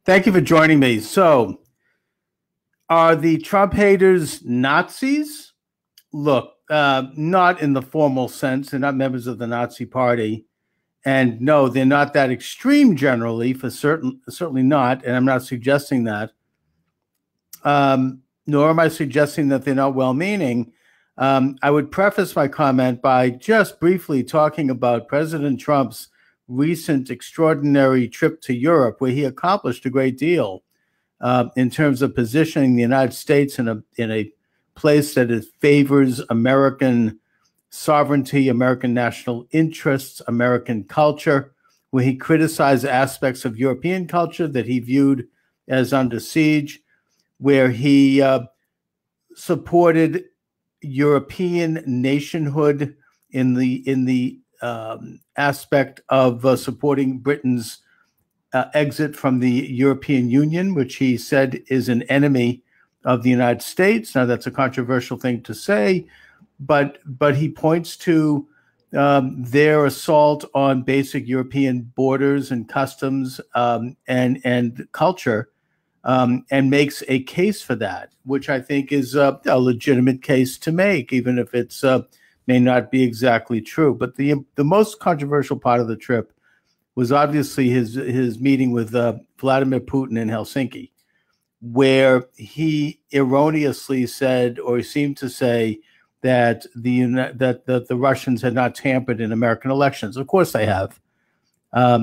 Thank you for joining me. So, are the Trump haters Nazis? Look, not in the formal sense. They're not members of the Nazi Party. And no, they're not that extreme generally, for certainly not. And I'm not suggesting that. Nor am I suggesting that they're not well-meaning. I would preface my comment by just briefly talking about President Trump's recent extraordinary trip to Europe, where he accomplished a great deal in terms of positioning the United States in a place that favors American sovereignty, American national interests, American culture, where he criticized aspects of European culture that he viewed as under siege, where he supported European nationhood in the aspect of supporting Britain's exit from the European Union, which he said is an enemy of the United States. Now, that's a controversial thing to say, but he points to their assault on basic European borders and customs and culture, and makes a case for that, which I think is a legitimate case to make, even if it's may not be exactly true. But the most controversial part of the trip was obviously his meeting with Vladimir Putin in Helsinki, where he erroneously said, or he seemed to say, that the Russians had not tampered in American elections. Of course they have.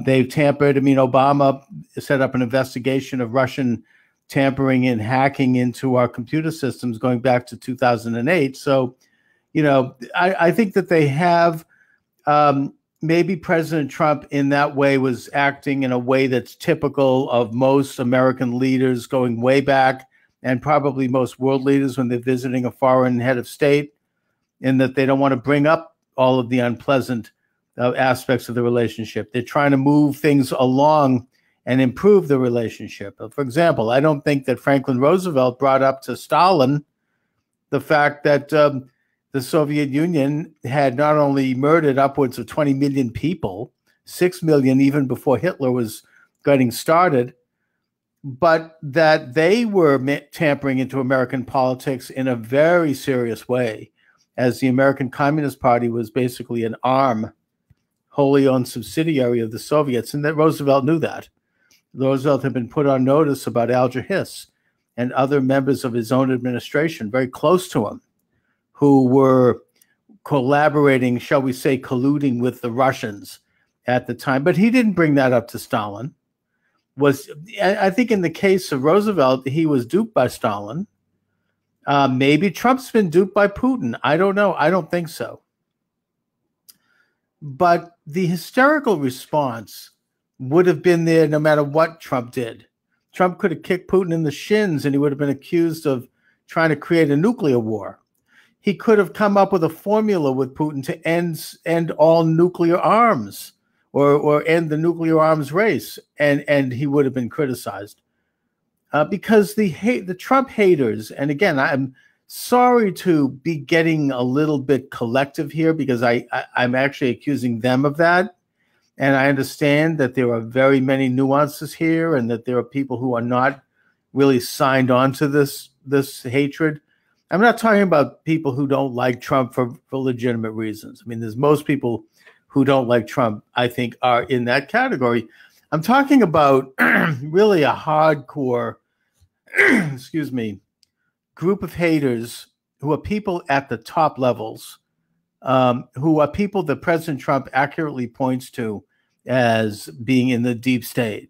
They've tampered. I mean, Obama set up an investigation of Russian tampering and hacking into our computer systems going back to 2008. So, I think that they have. Maybe President Trump in that way was acting in a way that's typical of most American leaders going way back, and probably most world leaders when they're visiting a foreign head of state, in that they don't want to bring up all of the unpleasant aspects of the relationship. They're trying to move things along and improve the relationship. For example, I don't think that Franklin Roosevelt brought up to Stalin the fact that the Soviet Union had not only murdered upwards of 20 million people, 6 million even before Hitler was getting started, but that they were tampering into American politics in a very serious way, as the American Communist Party was basically an arm, wholly owned subsidiary of the Soviets, and that Roosevelt knew that. Roosevelt had been put on notice about Alger Hiss and other members of his own administration very close to him, who were collaborating, shall we say, colluding with the Russians at the time. But he didn't bring that up to Stalin. I think in the case of Roosevelt, he was duped by Stalin. Maybe Trump's been duped by Putin. I don't know. I don't think so. But the hysterical response would have been there no matter what Trump did. Trump could have kicked Putin in the shins and he would have been accused of trying to create a nuclear war. He could have come up with a formula with Putin to end all nuclear arms or end the nuclear arms race, and he would have been criticized. Because the Trump haters, and again, I'm sorry to be getting a little bit collective here because I'm actually accusing them of that. And I understand that there are very many nuances here and that there are people who are not really signed on to this hatred. I'm not talking about people who don't like Trump for legitimate reasons. I mean, there's most people who don't like Trump, I think, are in that category. I'm talking about really a hardcore, group of haters who are people at the top levels, who are people that President Trump accurately points to as being in the deep state.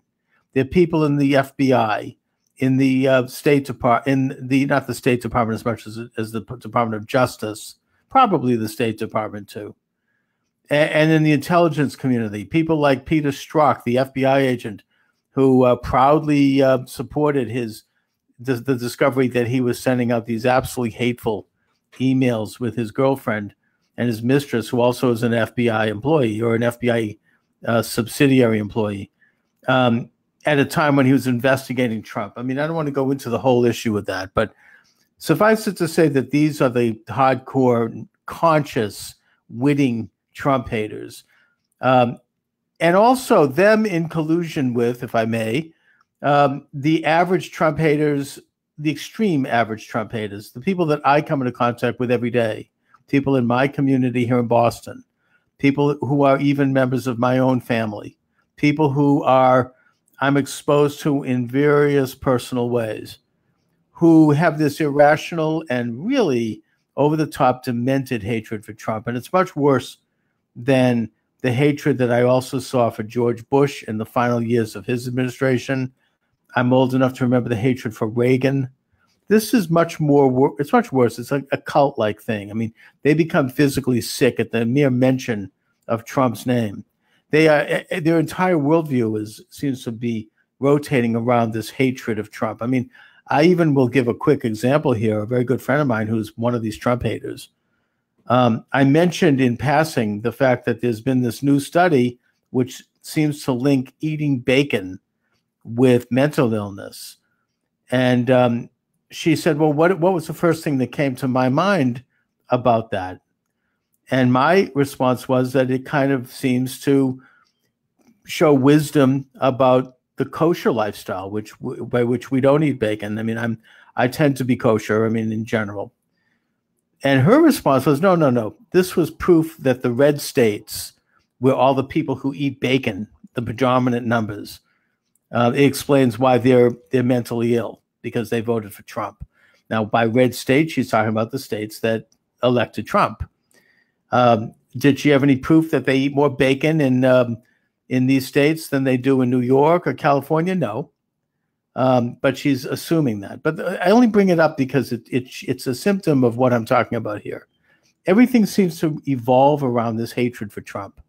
They're people in the FBI, in the State Department, not the State Department as much as the Department of Justice, probably the State Department too, and in the intelligence community, people like Peter Strzok, the FBI agent, who proudly supported the discovery that he was sending out these absolutely hateful emails with his girlfriend and his mistress, who also is an FBI employee or an FBI subsidiary employee, at a time when he was investigating Trump. I mean, I don't want to go into the whole issue with that, but suffice it to say that these are the hardcore, conscious, witting Trump haters. And also them in collusion with, if I may, The average Trump haters, the extreme average Trump haters, the people that I come into contact with every day, people in my community here in Boston, people who are even members of my own family, people who I'm exposed to in various personal ways, who have this irrational and really over-the-top demented hatred for Trump. And it's much worse than the hatred that I also saw for George Bush in the final years of his administration. I'm old enough to remember the hatred for Reagan. This is much more, it's much worse. It's like a cult-like thing. I mean, they become physically sick at the mere mention of Trump's name. Their entire worldview seems to be rotating around this hatred of Trump. I mean, I even will give a quick example here. A very good friend of mine who's one of these Trump haters. I mentioned in passing the fact that there's been this new study which seems to link eating bacon with mental illness. And she said, well, what was the first thing that came to my mind about that? And my response was that it kind of seems to show wisdom about the kosher lifestyle, by which we don't eat bacon. I mean, I tend to be kosher, I mean, in general. And her response was, no. This was proof that the red states, where all the people who eat bacon, the predominant numbers, it explains why they're mentally ill, because they voted for Trump. Now, by red states, she's talking about the states that elected Trump. Did she have any proof that they eat more bacon in these states than they do in New York or California? No. But she's assuming that. But I only bring it up because it's a symptom of what I'm talking about here. Everything seems to evolve around this hatred for Trump.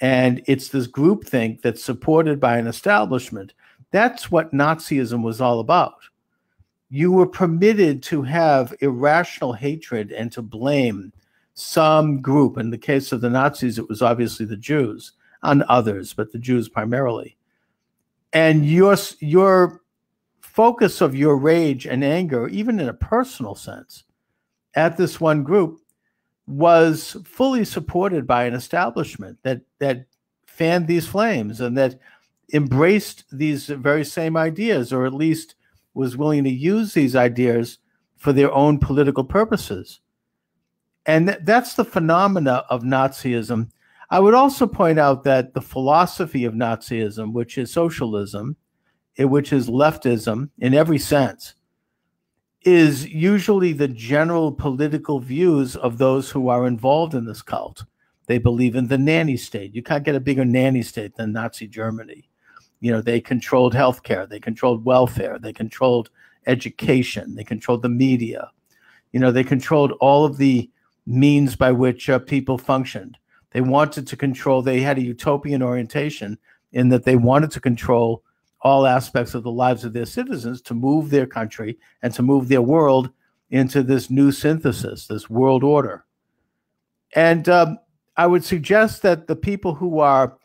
And it's this groupthink that's supported by an establishment. That's what Nazism was all about. You were permitted to have irrational hatred and to blame some group. In the case of the Nazis, it was obviously the Jews, on others, but the Jews primarily. And your focus of your rage and anger, even in a personal sense, at this one group was fully supported by an establishment that fanned these flames and that embraced these very same ideas, or at least was willing to use these ideas for their own political purposes. And that's the phenomena of Nazism. I would also point out that the philosophy of Nazism, which is socialism, which is leftism in every sense, is usually the general political views of those who are involved in this cult. They believe in the nanny state. You can't get a bigger nanny state than Nazi Germany. You know, they controlled healthcare, they controlled welfare, they controlled education, they controlled the media. You know, they controlled all of the means by which people functioned. They wanted to control, they had a utopian orientation in that they wanted to control all aspects of the lives of their citizens, to move their country and to move their world into this new synthesis, this world order. And I would suggest that the people who are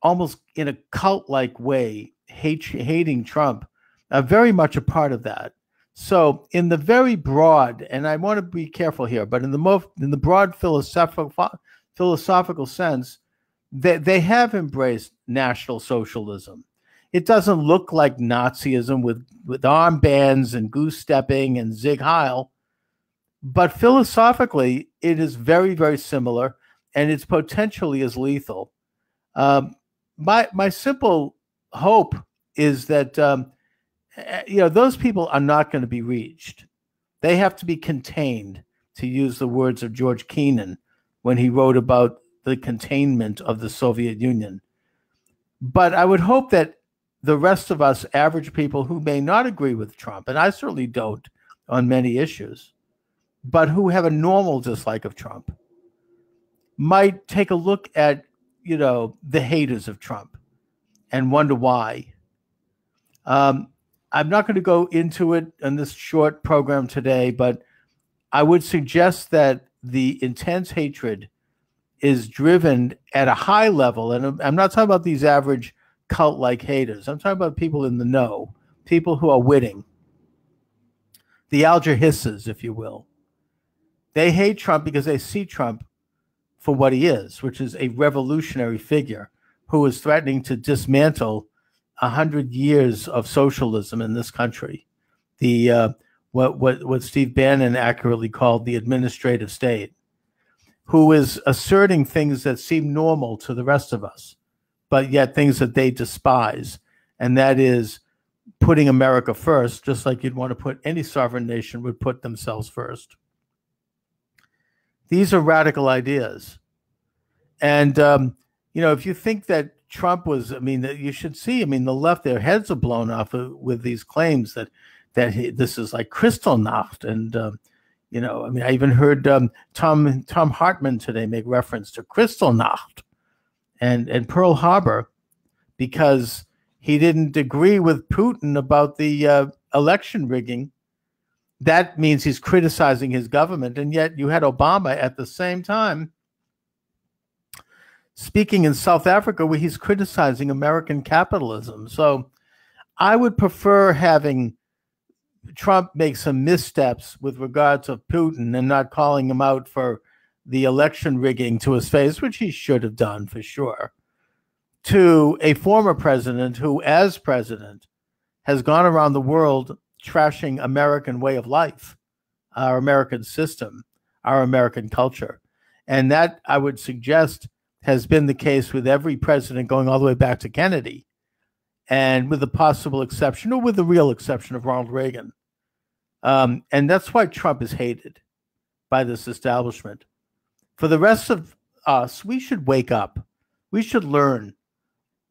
almost in a cult-like way hating Trump are very much a part of that. So in the very broad, and I want to be careful here, but in the broad philosophical sense, they have embraced National Socialism. It doesn't look like Nazism with armbands and goose-stepping and Zig Heil, but philosophically, it is very, very similar, and it's potentially as lethal. My simple hope is that those people are not going to be reached. They have to be contained, to use the words of George Kennan when he wrote about the containment of the Soviet Union. But I would hope that the rest of us average people who may not agree with Trump, and I certainly don't on many issues, but who have a normal dislike of Trump, might take a look at, the haters of Trump and wonder why. I'm not going to go into it in this short program today, but I would suggest that the intense hatred is driven at a high level, and I'm not talking about these average cult-like haters. I'm talking about people in the know, people who are witting, the alger-hissers, if you will. They hate Trump because they see Trump for what he is, which is a revolutionary figure who is threatening to dismantle 100 years of socialism in this country, the what Steve Bannon accurately called the administrative state, who is asserting things that seem normal to the rest of us, but yet things that they despise, and that is putting America first, just like you'd want to put any sovereign nation would put themselves first. These are radical ideas. And, if you think that Trump was, you should see, the left, their heads are blown off with these claims that this is like Kristallnacht. And, I even heard Tom Hartman today make reference to Kristallnacht and Pearl Harbor, because he didn't agree with Putin about the election rigging. That means he's criticizing his government. And yet you had Obama at the same time speaking in South Africa, where he's criticizing American capitalism. So I would prefer having Trump make some missteps with regards of Putin and not calling him out for the election rigging to his face, which he should have done for sure, to a former president who, as president, has gone around the world trashing American way of life, our American system, our American culture. And that, I would suggest, has been the case with every president going all the way back to Kennedy, and with the possible exception, or with the real exception, of Ronald Reagan. And that's why Trump is hated by this establishment. For the rest of us, we should wake up. We should learn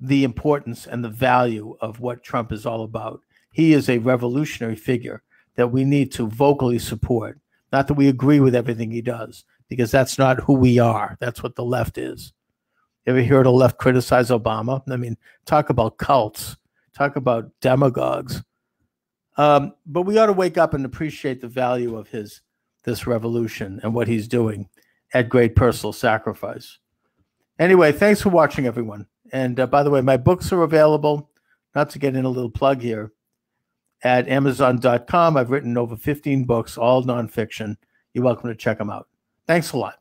the importance and the value of what Trump is all about. He is a revolutionary figure that we need to vocally support. Not that we agree with everything he does, because that's not who we are. That's what the left is. Ever hear the left criticize Obama? Talk about cults. Talk about demagogues. But we ought to wake up and appreciate the value of this revolution and what he's doing at great personal sacrifice. Anyway, thanks for watching, everyone. And by the way, my books are available, not to get in a little plug here, at Amazon.com. I've written over 15 books, all nonfiction. You're welcome to check them out. Thanks a lot.